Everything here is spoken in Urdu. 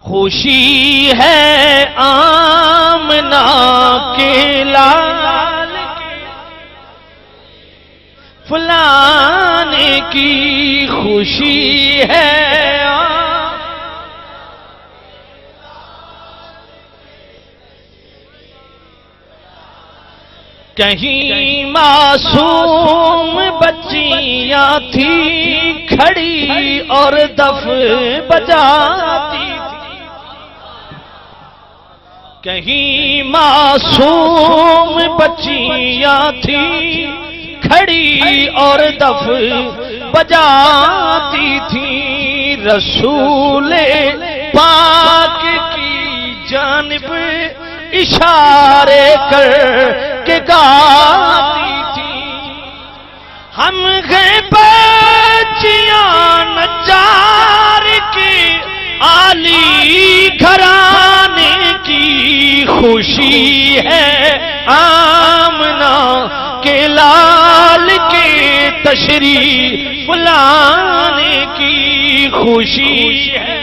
خوشی ہے آمنہ کے لال کی، فلانے کی خوشی ہے کہیں معصوم بچیاں تھی کھڑی اور دف بجاتی تھی، کہیں معصوم بچیاں تھی کھڑی اور دف بجاتی تھی، رسول پاک کی جانب اشارے کر کے گاتی تھی، ہم گئے بچیاں نجار کی، عالی گھرانے کی خوشی ہے آمنہ کے لال کے تشریف لانے کی خوشی ہے۔